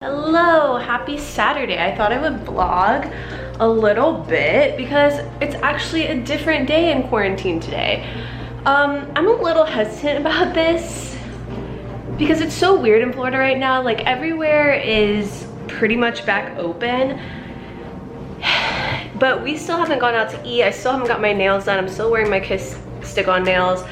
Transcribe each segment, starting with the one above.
Hello, happy Saturday. I thought I would vlog a little bit because it's actually a different day in quarantine today. I'm a little hesitant about this because it's so weird in Florida right now. Like everywhere is pretty much back open, but we still haven't gone out to eat. I still haven't got my nails done. I'm still wearing my Kiss stick-on nails,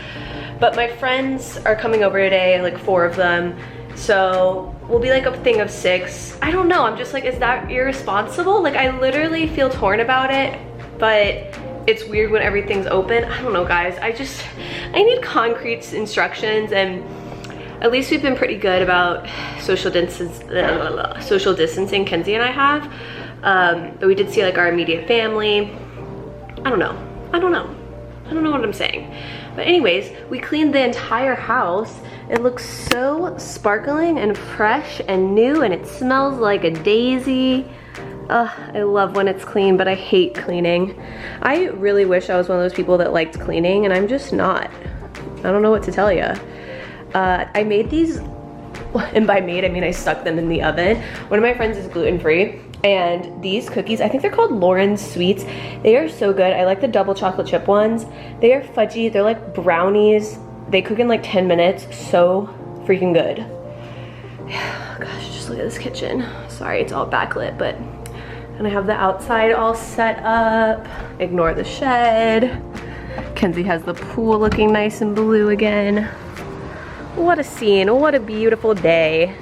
but my friends are coming over today, like 4 of them. So we'll be like a thing of 6. I don't know, I'm just like, is that irresponsible? Like I literally feel torn about it, but it's weird when everything's open. I don't know guys, I need concrete instructions, and at least we've been pretty good about social distancing, Kenzie and I have. But we did see like our immediate family. I don't know what I'm saying. But anyways, we cleaned the entire house. It looks so sparkling and fresh and new, and it smells like a daisy. I love when it's clean, but I hate cleaning. I really wish I was one of those people that liked cleaning, and I'm just not. I don't know what to tell you. I made these, and by made I mean I stuck them in the oven. One of my friends is gluten-free, and these cookies, I think they're called Lauren's Sweets. They are so good. I like the double chocolate chip ones. They are fudgy, they're like brownies. They cook in like 10 minutes, so freaking good. Gosh, just look at this kitchen. Sorry, it's all backlit, but, and I have the outside all set up. Ignore the shed. Kenzie has the pool looking nice and blue again. What a scene, what a beautiful day.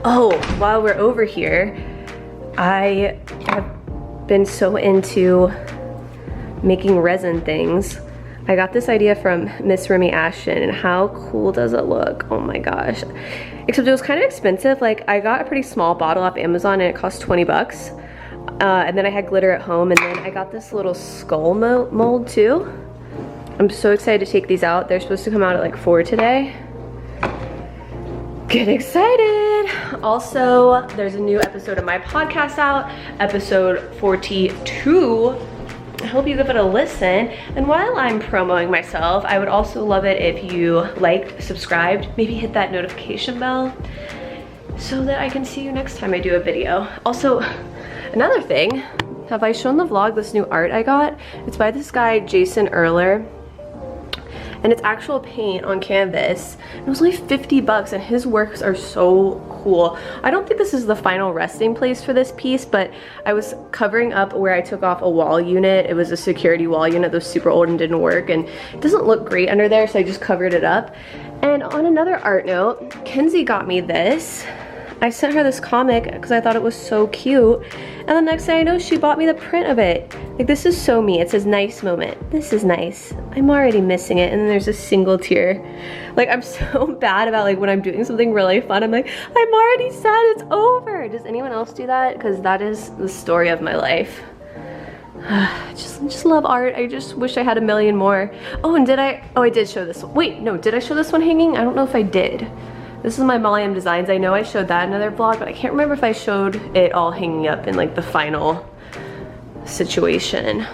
Oh, while we're over here, I have been so into making resin things. I got this idea from Miss Remy Ashton, and how cool does it look? Oh my gosh. Except it was kind of expensive. Like I got a pretty small bottle off Amazon and it cost 20 bucks. And then I had glitter at home, and then I got this little skull mold too. I'm so excited to take these out. They're supposed to come out at like 4 today. Get excited. Also, there's a new episode of my podcast out, episode 42. I hope you give it a listen. And while I'm promoting myself, I would also love it if you liked, subscribed, maybe hit that notification bell so that I can see you next time I do a video. Also, another thing, have I shown the vlog this new art I got? It's by this guy, Jason Erler. And it's actual paint on canvas. It was only 50 bucks, and his works are so cool. I don't think this is the final resting place for this piece, but I was covering up where I took off a wall unit. It was a security wall unit that was super old and didn't work, and it doesn't look great under there, so I just covered it up. And on another art note, Kenzie got me this. I sent her this comic because I thought it was so cute, and the next thing I know, she bought me the print of it. Like, this is so me. It says nice moment. This is nice. I'm already missing it, and then there's a single tear. Like, I'm so bad about like when I'm doing something really fun, I'm like, I'm already sad it's over. Does anyone else do that? Because that is the story of my life. just love art. I just wish I had a million more. Oh, and I did show this one. Wait, no, did I show this one hanging? I don't know if I did. This is my Molly M Designs. I know I showed that in another vlog, but I can't remember if I showed it all hanging up in like the final situation.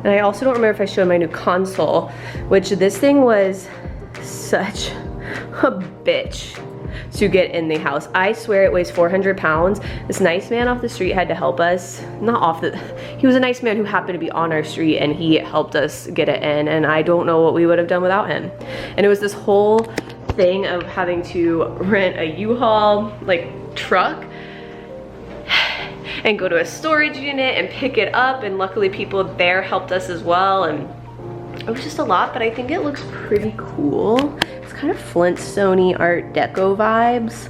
And I also don't remember if I showed my new console, which this thing was such a bitch to get in the house. I swear it weighs 400 pounds. This nice man off the street had to help us. He was a nice man who happened to be on our street, and he helped us get it in, and I don't know what we would have done without him. And it was this whole thing of having to rent a U-Haul like truck and go to a storage unit and pick it up, and luckily people there helped us as well, and it was just a lot, but I think it looks pretty cool. It's kind of Flintstone-y Art Deco vibes.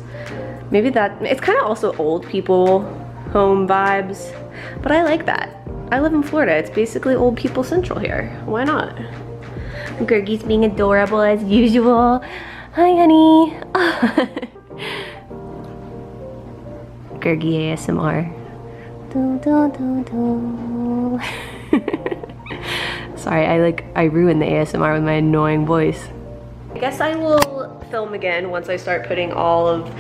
Maybe that, it's kind of also old people home vibes, but I like that. I live in Florida. It's basically old people central here. Why not? Gergie's being adorable as usual. Hi, honey. Gergie ASMR. Sorry, I ruined the ASMR with my annoying voice. I guess I will film again once I start putting all of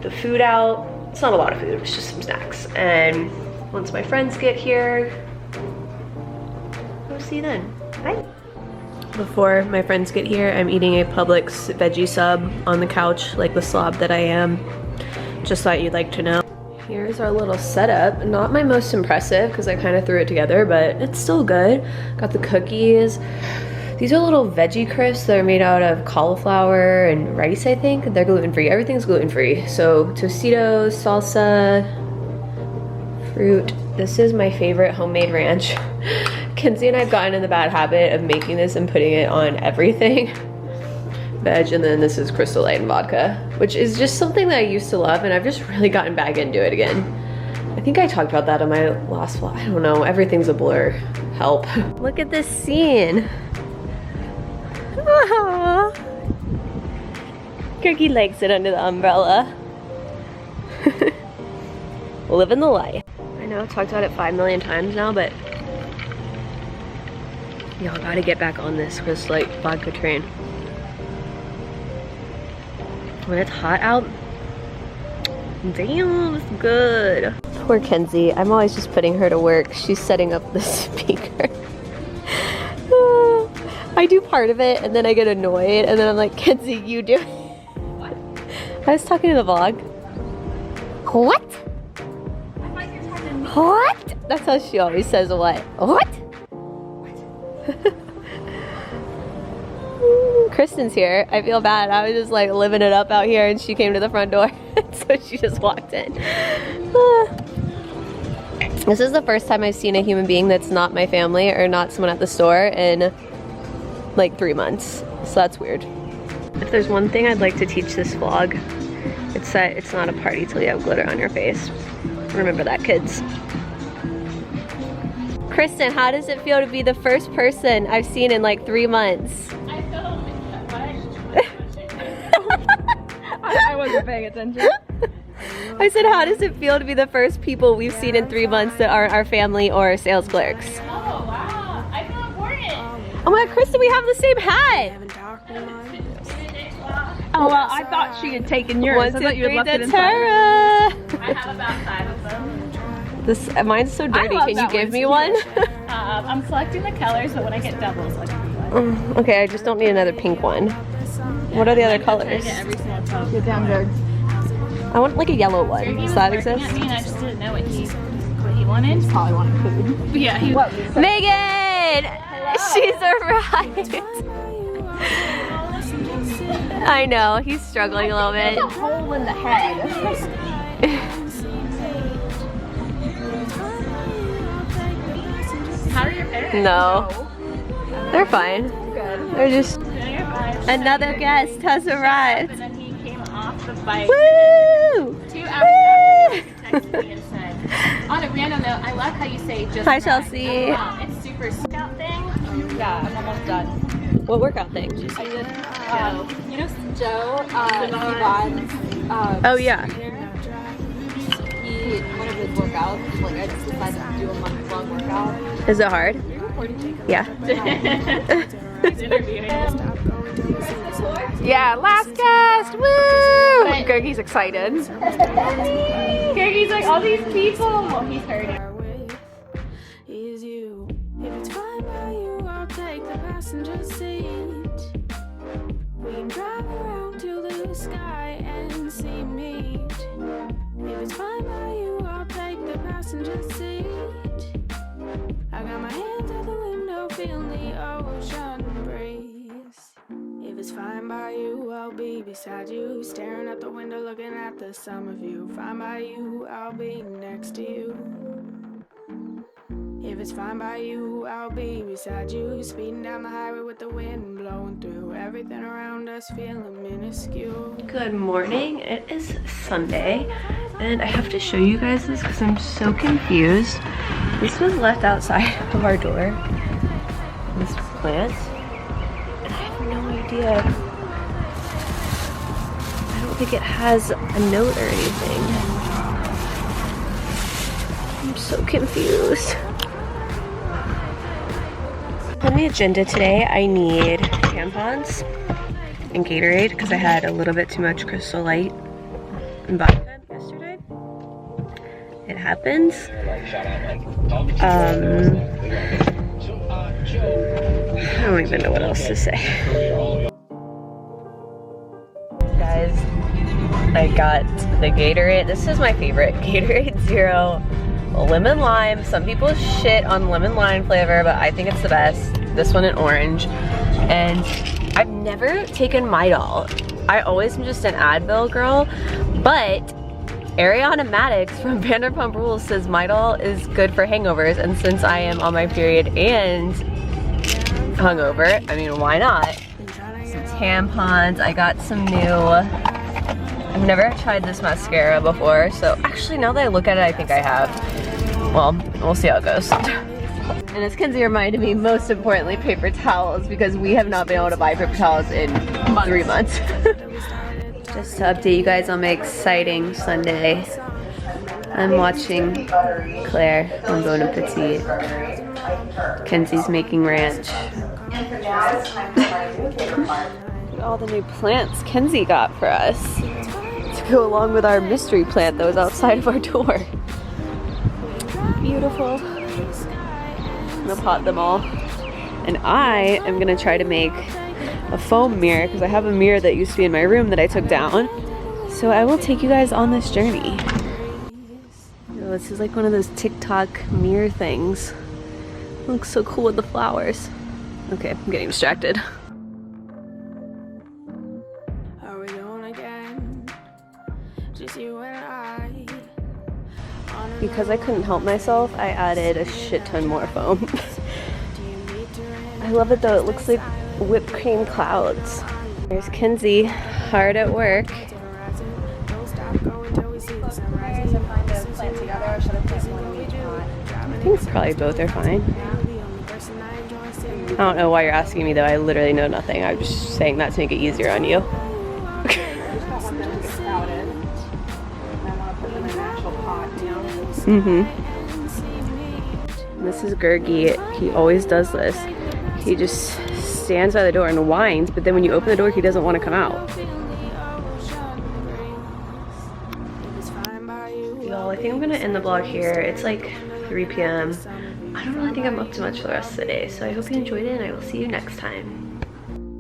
the food out. It's not a lot of food, it's just some snacks. And once my friends get here, we'll see you then. Bye. before my friends get here, I'm eating a Publix veggie sub on the couch like the slob that I am. Just thought you'd like to know. Here's our little setup. Not my most impressive because I kind of threw it together, but it's still good. Got the cookies. These are little veggie crisps that are made out of cauliflower and rice, I think. They're gluten-free. Everything's gluten-free. So Tostitos, salsa, fruit. This is my favorite homemade ranch. Kenzie and I have gotten in the bad habit of making this and putting it on everything. Veg, and then this is Crystal Light and vodka, which is just something that I used to love, and I've just really gotten back into it again. I think I talked about that on my last vlog. I don't know, everything's a blur. Help. Look at this scene. Aww. Kirky likes it under the umbrella. Living the life. I know I've talked about it 5 million times now, but y'all gotta get back on this Crystal Light vodka train. When it's hot out, damn, it's good. Poor Kenzie, I'm always just putting her to work. She's setting up the speaker. I do part of it and then I get annoyed and then I'm like, Kenzie, you do it. What? I was talking to the vlog. What? What? That's how she always says what? What? Kristen's here. I feel bad. I was just like living it up out here and she came to the front door. So she just walked in. This is the first time I've seen a human being that's not my family or not someone at the store in like 3 months. So that's weird. If there's one thing I'd like to teach this vlog, it's that it's not a party till you have glitter on your face. Remember that, kids. Kristen, how does it feel to be the first person I've seen in like 3 months? I wasn't paying attention. I said, how does it feel to be the first people we've seen in 3 months that aren't our family or sales clerks? Oh, wow. I feel important. Oh my God, Kristen, we have the same hat. Oh, well, I thought she had taken yours. 1, 2, I thought you had 3, left it that's inside. Tara. I have about 5 of them. This, mine's so dirty. love Can you that give one. me one? I'm selecting the colors, but when I get doubles, I'll give you one. Okay, I just don't need another pink one. What are the other colors? Every single color. Get down, Greg. I want like a yellow one. He Does was that barking exist? at me and I just didn't know what he wanted. He probably wanted food. But yeah, he Megan! She's arrived. I know, he's struggling a little bit. a hole in the head. How are your parents? No. They're fine. Good. They're just... Another guest has arrived. And then he came off the bike Woo! 2 hours after he texted me and said, on a random note, I love how you say just Hi, right. Chelsea. It's super workout thing. Yeah, I'm almost done. What workout thing? I did, you know Joe, Yvonne's, Oh yeah. one of his workouts, like I just decided to do a month-long workout. Is it hard? Yeah. He's interviewing him. Yeah, last guest! Woo! Gergie's excited. He's like, all these people. Well, he's hurting. Is you. If it's fine by you, I'll take the passenger seat. We can drive around to the sky and see meet. If it's fine by you, I'll take the passenger seat. I got my hands out the window, feeling the ocean breeze. If it's fine by you, I'll be beside you, staring out the window, looking at the summer view. Fine by you, I'll be next to you. If it's fine by you, I'll be beside you, speeding down the highway with the wind blowing through. Everything around us feeling minuscule. Good morning. It is Sunday, and I have to show you guys this because I'm so confused. This was left outside of our door. This plant. And I have no idea. I don't think it has a note or anything. I'm so confused. On the agenda today, I need tampons and Gatorade because I had a little bit too much Crystal Light and vodka yesterday. It happens. I don't even know what else to say. Guys, I got the Gatorade. This is my favorite, Gatorade Zero Lemon Lime. Some people shit on lemon lime flavor, but I think it's the best. This one in orange. And I've never taken Midol. I always am just an Advil girl, but Ariana Maddox from Vanderpump Rules says Midol is good for hangovers, and since I am on my period and hungover, I mean, why not? Some tampons. I got some new, I've never tried this mascara before, so actually now that I look at it, I think I have. Well, we'll see how it goes. And as Kenzie reminded me, most importantly, paper towels, because we have not been able to buy paper towels in 3 months. Just to update you guys on my exciting Sunday, I'm watching Claire on Bon Appetit. Kenzie's making ranch. All the new plants Kenzie got for us to go along with our mystery plant that was outside of our door. Beautiful. I'm gonna pot them all. And I am gonna try to make a foam mirror because I have a mirror that used to be in my room that I took down. So I will take you guys on this journey. Oh, this is like one of those TikTok mirror things. It looks so cool with the flowers. Okay, I'm getting distracted. Are we on again? Just you and I. Because I couldn't help myself, I added a shit ton more foam. I love it though, it looks like whipped cream clouds. There's Kenzie, hard at work. I think probably both are fine. I don't know why you're asking me though, I literally know nothing. I'm just saying that to make it easier on you. This is Gurgi. He always does this. He just stands by the door and whines, but then when you open the door, he doesn't want to come out. Y'all, I think I'm gonna end the vlog here. It's like 3 p.m. I don't really think I'm up to much for the rest of the day, so I hope you enjoyed it and I will see you next time.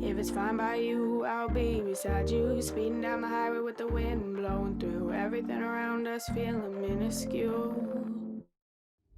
If it's fine by you, I'll be beside you, speeding down the highway with the wind blowing through everything around us, feeling minuscule.